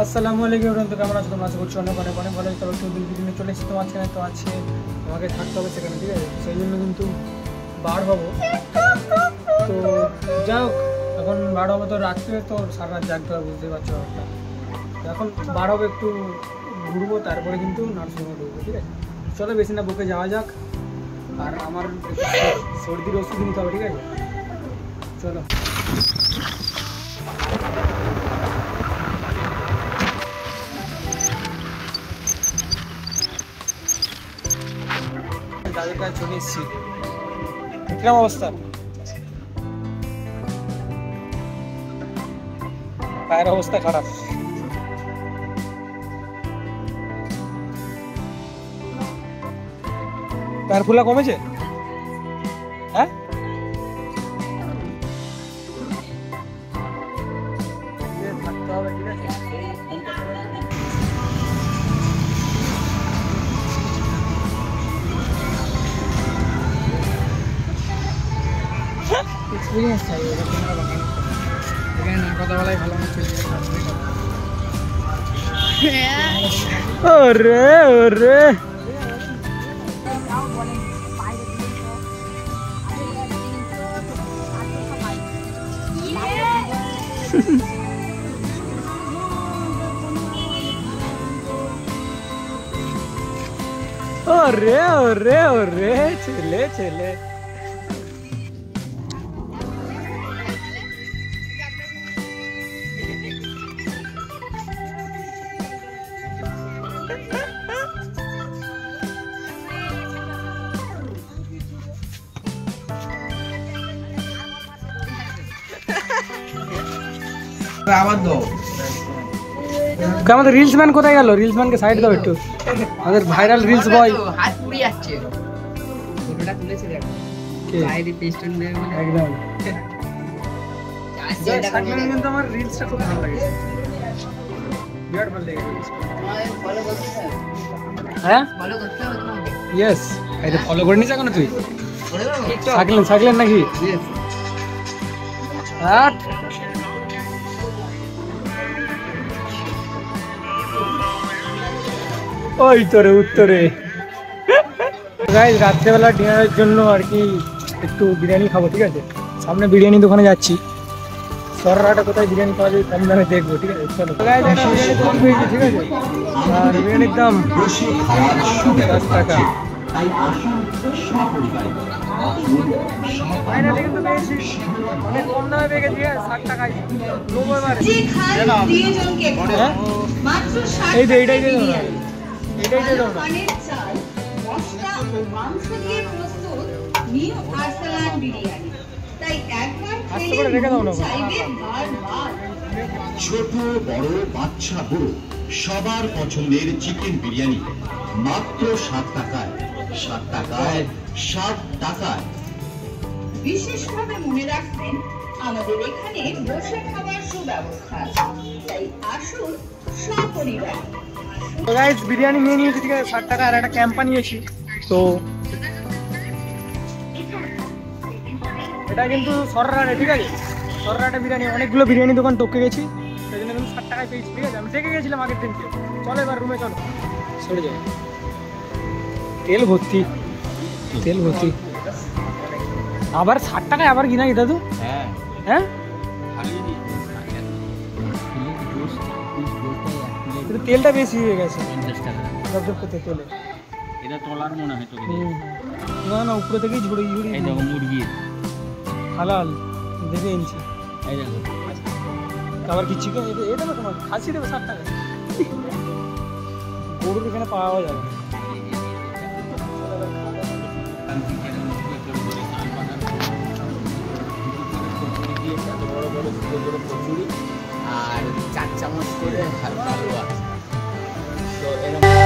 আসসালামু আলাইকুম বন্ধু, কেমন আছো তোমরা? আশা করছি অনেক অনেক অনেক ভালো। চলো নতুন ভিডিও চলে এসেছি তোমার চ্যানেলে। তো আছে আমাকে থাকতে হবে সেখানে, ঠিক আছে? সেই জন্য কিন্তু বার হবো। তো যাই হোক, এখন বার হবো তো রাত্রে, তো সারা রাত জাগতে হবে, বুঝতে পারছো একটা। এখন বার হবো, একটু ঘুরবো, তারপরে কিন্তু নার্সিংহোমে ঢুকবো, ঠিক আছে? চলো বেশি না বুকে যাওয়া যাক। আর আমার সর্দির ওষুধ নিতে হবে, ঠিক আছে? চলো। তাদের কাছে চলে এসেছি। কিরকম অবস্থা? পায়ের অবস্থা খারাপ। পায়ের ফুলা কমেছে? হ্যাঁ, থাকতে হবে, ঠিক আছে? এক্সপিরিয়েন্স চাই, এখানে না কথা বলাই ভালো না। ওরে ওরে, ওরে ওরে ওরে, ছেলে ছেলে। আমাদের রিলস ম্যান কোথায় গেল? রিলস ম্যানকে সাইড দাও একটু, আমাদের ভাইরাল রিলস বয়। হাত পুড়ে যাচ্ছে, ফটোটা তুলেছে দেখো, সাইডে পেস্টন দেয় মানে একদম। সাকলেন কিন্তু আমার রিলসটা খুব ভালো লাগেছে, বিরাট ভালো লেগেছে। ফলো করতে হবে, হ্যাঁ ফলো করতে হবে তোমাকে। ইয়েস, এটা ফলো করে নিস এখন তুই? করে দাও সাকলেন সাকলেন নাকি? ইয়েস। আট ওই তোরে উত্তরে। গাইস, রাত্রেবেলা ডিনারের জন্য আর কি একটু বিরিয়ানি খাবো, ঠিক আছে? সামনে বিরিয়ানি দোকানে যাচ্ছি। সররাটা কোথায় বিরিয়ানি পাওয়া যায় কম দামে দেখবো, ঠিক আছে? চলো গাইস, একটা বিরিয়ানি দোকান পেয়েছি, ঠিক আছে? আর বিরিয়ানির দাম 10 টাকা। ফাইনালি কিন্তু পেয়েছি, অনেক কম দামে পেয়ে গেছি। 60 টাকায় নেবো এবারে। এই যে এইটাই দিয়ে দাও না, এটাই দিয়ে দাও না। ছোট বড় বাচ্চা বুড়ো সবার পছন্দের চিকেন বিরিয়ানি মাত্র 7 টাকায়। 7 টাকায়, 7 টাকায়। বিশেষভাবে মনে রাখবেন, আমাদের এখানে বসে খাবার সুব্যবস্থা আছে, তাই আসুন সপরিবার। তো গাইস, বিরিয়ানি নিয়ে নিয়েছি, ঠিক আছে? 60 টাকা। আর একটা ক্যাম্পা নিয়েছি। তো এটা কিন্তু সররাটে, ঠিক আছে? সররাটে বিরিয়ানি, অনেকগুলো বিরিয়ানি দোকান টপকে গেছি, সেই জন্য কিন্তু 60 টাকায় পেয়েছি, ঠিক আছে? আমি দেখে গেছিলাম আগের দিনকে। চলো এবার রুমে, চলো সরে যাই। তেল ভর্তি, তেল ভর্তি। আবার 60 টাকায় আবার কিনা দাদু? হ্যাঁ, তেলটা বেশি হয়ে গেছে। 50 টাকা জব করতে তেলে এটা তোলার মনে হয় তোকে। না না, উপরে থেকেই ঝুড়ি ঝুড়ি। এই দেখো মুরগির হালাল দেখে এনেছি। এই দেখো আবার কি চিকেন? এটা দেবে তোমার, খাসি দেবে 60 টাকা। গরুর এখানে পাওয়া যাবে না। আর 4 চামচ করে হালকা আছে তো এরকম।